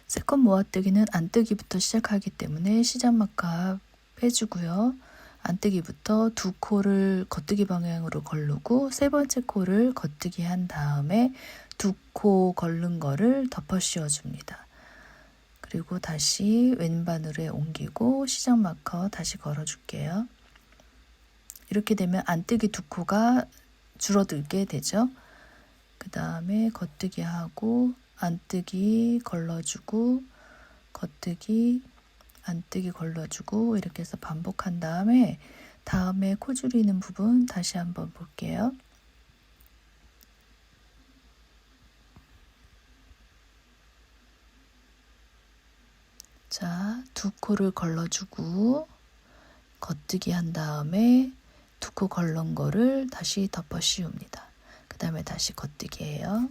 세코모아뜨기는 안뜨기부터 시작하기 때문에 시작마카 빼주고요. 안뜨기부터 두 코를 겉뜨기 방향으로 걸르고 세 번째 코를 겉뜨기 한 다음에 두 코 걸른 거를 덮어 씌워줍니다. 그리고 다시 왼바늘에 옮기고 시작 마커 다시 걸어줄게요. 이렇게 되면 안뜨기 두 코가 줄어들게 되죠. 그 다음에 겉뜨기 하고 안뜨기 걸러주고 겉뜨기 안뜨기 걸러주고 이렇게 해서 반복한 다음에 코 줄이는 부분 다시 한번 볼게요. 자, 두 코를 걸러주고 겉뜨기 한 다음에 두 코 걸른 거를 다시 덮어 씌웁니다. 그 다음에 다시 겉뜨기 해요.